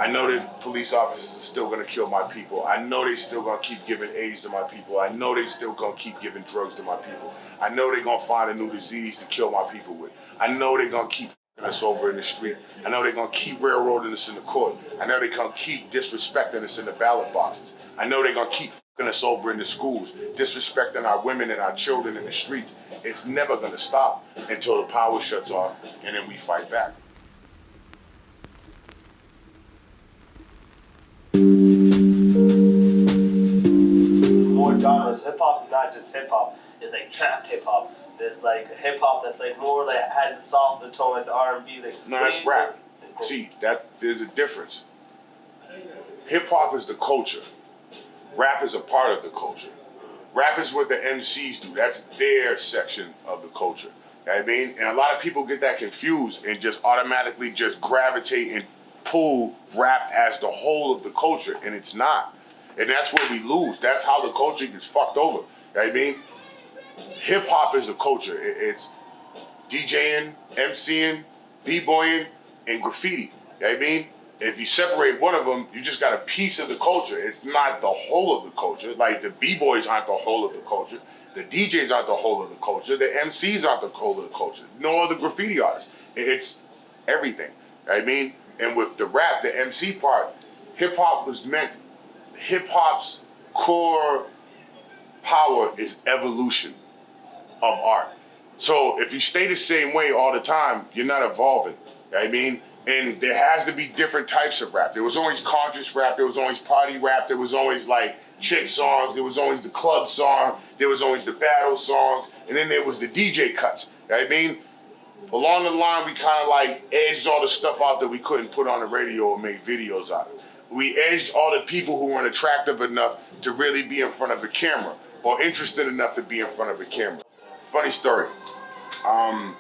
I know that police officers are still gonna kill my people. I know they still gonna keep giving AIDS to my people. I know they still gonna keep giving drugs to my people. I know they gonna find a new disease to kill my people with. I know they gonna keep us over in the street. I know they're gonna keep railroading us in the court. I know they're gonna keep disrespecting us in the ballot boxes. I know they're gonna keep us over in the schools, disrespecting our women and our children in the streets. It's never gonna stop until the power shuts off, and then we fight back. More genres. Hip hop is not just hip hop. It's like trap hip hop. There's like hip hop that's like more like has a softer tone, like the R&B. Like no, that's rap. See, there's a difference. Hip hop is the culture. Rap is a part of the culture. Rap is what the MCs do. That's their section of the culture. You know what I mean? And a lot of people get that confused and just automatically just gravitate and pull rap as the whole of the culture, and it's not. And that's where we lose. That's how the culture gets fucked over. You know what I mean? Hip hop is a culture. It's DJing, MCing, b-boying, and graffiti. You know what I mean? If you separate one of them, you just got a piece of the culture. It's not the whole of the culture. Like the b-boys aren't the whole of the culture. The DJs aren't the whole of the culture. The MCs aren't the whole of the culture. Nor the graffiti artists. It's everything. You know what I mean? And with the rap, the MC part, hip hop was meant, hip hop's core power is evolution of art. So if you stay the same way all the time, you're not evolving. You know what I mean? And there has to be different types of rap. There was always conscious rap, there was always party rap, there was always like chick songs, there was always the club song, there was always the battle songs, and then there was the DJ cuts. You know what I mean? Along the line, we kind of like edged all the stuff out that we couldn't put on the radio or make videos out of. We edged all the people who weren't attractive enough to really be in front of a camera or interested enough to be in front of a camera. Funny story. I'm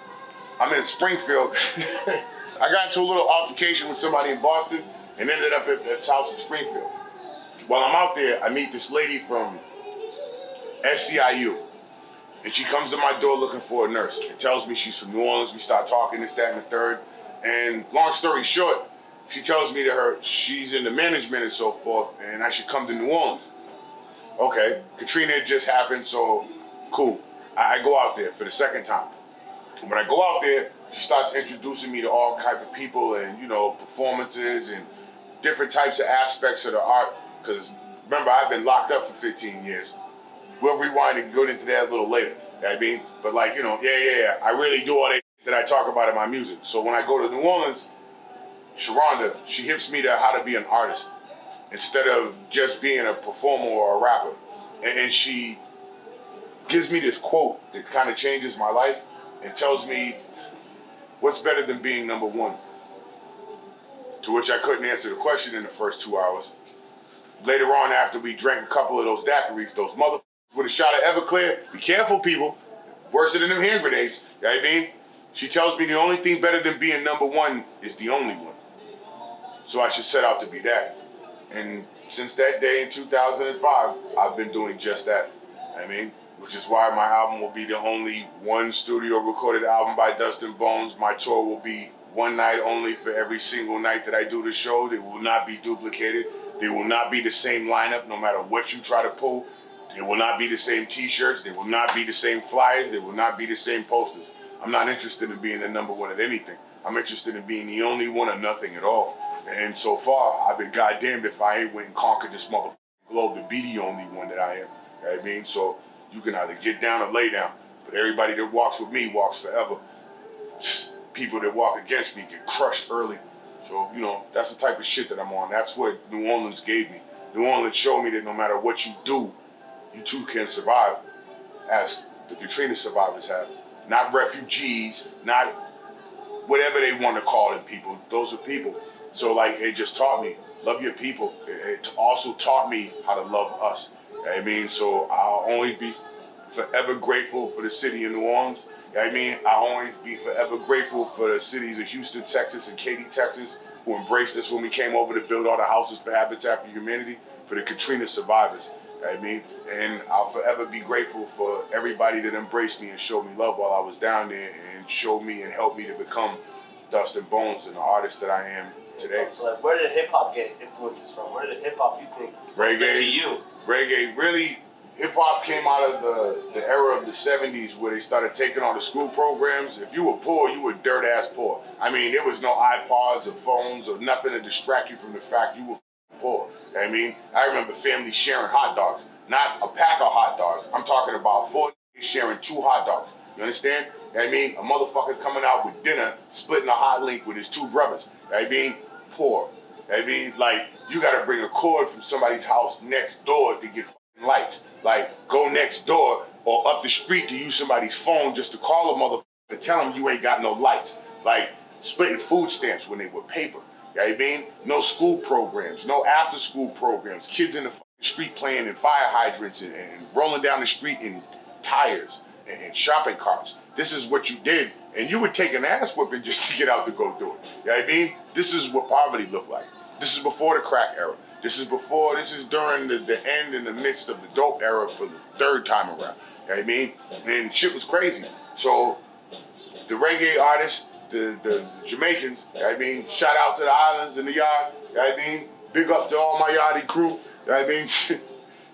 in Springfield. I got into a little altercation with somebody in Boston and ended up at his house in Springfield. While I'm out there, I meet this lady from SCIU. And she comes to my door looking for a nurse. And tells me she's from New Orleans. We start talking, this, that, and the third. And long story short, she tells me that she's in the management and so forth, and I should come to New Orleans. Okay, Katrina had just happened, so cool. I go out there for the second time. When I go out there, she starts introducing me to all kinds of people and, you know, performances and different types of aspects of the art. Because remember, I've been locked up for 15 years. We'll rewind and go into that a little later. You know what I mean? But like, you know, yeah. I really do all that I talk about in my music. So when I go to New Orleans, Sharonda, she hips me to how to be an artist instead of just being a performer or a rapper. And she gives me this quote that kind of changes my life and tells me, what's better than being number one? To which I couldn't answer the question in the first 2 hours. Later on, after we drank a couple of those daiquiris, those motherfuckers with a shot of Everclear, be careful, people. Worse than them hand grenades. You know what I mean? She tells me the only thing better than being number one is the only one. So I should set out to be that. And since that day in 2005, I've been doing just that. I mean, which is why my album will be the only one studio recorded album by Dustin Bonez. My tour will be one night only for every single night that I do the show. They will not be duplicated. They will not be the same lineup no matter what you try to pull. They will not be the same t-shirts. They will not be the same flyers. They will not be the same posters. I'm not interested in being the number one at anything. I'm interested in being the only one of nothing at all. And so far, I've been goddamned if I ain't went and conquered this motherfucking globe to be the only one that I am. You know what I mean? So you can either get down or lay down. But everybody that walks with me walks forever. People that walk against me get crushed early. So, you know, that's the type of shit that I'm on. That's what New Orleans gave me. New Orleans showed me that no matter what you do, you too can survive, as the Katrina survivors have. Not refugees, not whatever they want to call them people. Those are people. So like, it just taught me, love your people. It also taught me how to love us. You know what I mean? So I'll only be forever grateful for the city of New Orleans. You know what I mean? I'll only be forever grateful for the cities of Houston, Texas, and Katy, Texas, who embraced us when we came over to build all the houses for Habitat for Humanity, for the Katrina survivors. You know what I mean? And I'll forever be grateful for everybody that embraced me and showed me love while I was down there and showed me and helped me to become Dustin Bonez and the artist that I am today. So like, where did hip hop get influences from? Where did hip hop you think Reggae. to you? Reggae, really, hip hop came out of the era of the 70s where they started taking on the school programs. If you were poor, you were dirt ass poor. I mean, there was no iPods or phones or nothing to distract you from the fact you were poor. I mean, I remember families sharing hot dogs, not a pack of hot dogs. I'm talking about 4 sharing 2 hot dogs. You understand? I mean, a motherfucker coming out with dinner, splitting a hot link with his 2 brothers. I mean, poor. I mean, like, you gotta bring a cord from somebody's house next door to get lights. Like, go next door or up the street to use somebody's phone just to call a motherfucker to tell them you ain't got no lights. Like, splitting food stamps when they were paper. You know what I mean? No school programs, no after school programs. Kids in the street playing in fire hydrants and rolling down the street in tires and shopping carts. This is what you did. And you would take an ass whipping just to get out to go do it. You know what I mean? This is what poverty looked like. This is before the crack era. This is during the end and the midst of the dope era for the 3rd time around. You know what I mean? And shit was crazy. So the reggae artists, the Jamaicans, you know what I mean? Shout out to the islands and the yard, you know what I mean? Big up to all my yardie crew, you know what I mean?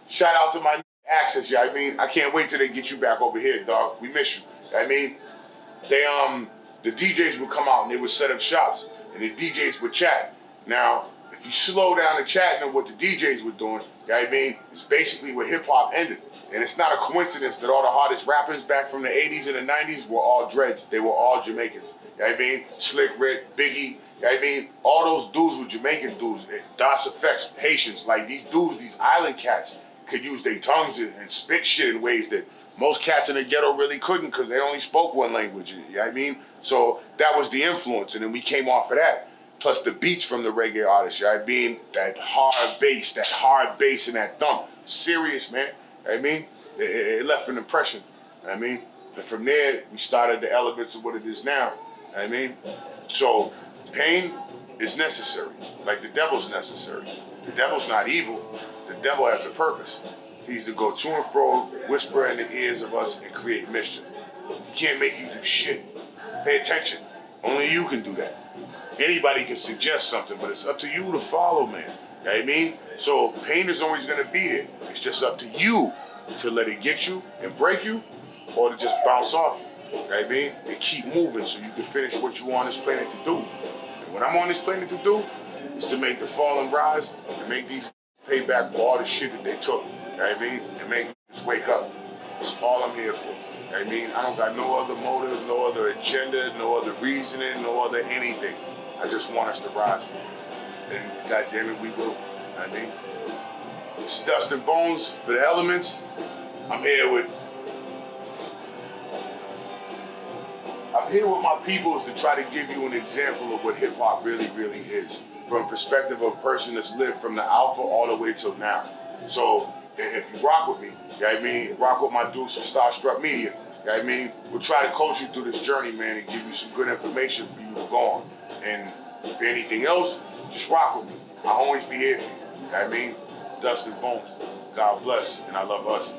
Shout out to my Access, you know what I mean? I can't wait till they get you back over here, dog. We miss you. You know what I mean? The DJs would come out and they would set up shops and the DJs would chat. Now, if you slow down the chatting of what the DJs were doing, you know what I mean? It's basically where hip hop ended. And it's not a coincidence that all the hardest rappers back from the 80s and the 90s were all dreads. They were all Jamaicans. You know what I mean? Slick Rick, Biggie, you know what I mean? All those dudes were Jamaican dudes. Das Effects, Haitians, like these dudes, these island cats could use their tongues and spit shit in ways that most cats in the ghetto really couldn't because they only spoke one language, you know what I mean? So that was the influence, and then we came off of that. Plus the beats from the reggae artists, you know what I mean? That hard bass and that thump. Serious, man, you know what I mean? It left an impression, you know what I mean? And from there, we started the elements of what it is now, you know what I mean? So pain is necessary, like the devil's necessary. The devil's not evil. The devil has a purpose. He's to go to and fro, whisper in the ears of us, and create mischief. He can't make you do shit. Pay attention. Only you can do that. Anybody can suggest something, but it's up to you to follow, man. You know what I mean? So pain is always going to be there. It's just up to you to let it get you and break you, or to just bounce off you. You know what I mean? And keep moving so you can finish what you on this planet to do. And what I'm on this planet to do is to make the fallen rise and make these pay back for all the shit that they took. You know what I mean? And make us wake up. That's all I'm here for. You know what I mean? I don't got no other motive, no other agenda, no other reasoning, no other anything. I just want us to rise. And goddamn it, we will. You know what I mean? It's Dust and Bones for the elements. I'm here with my peoples to try to give you an example of what hip hop really, really is. From the perspective of a person that's lived from the alpha all the way till now. So if you rock with me, you know what I mean? Rock with my dudes from Starstruck Media. You know what I mean? We'll try to coach you through this journey, man, and give you some good information for you to go on. And if anything else, just rock with me. I'll always be here for you. You know what I mean? Dust and Bones. God bless, and I love us.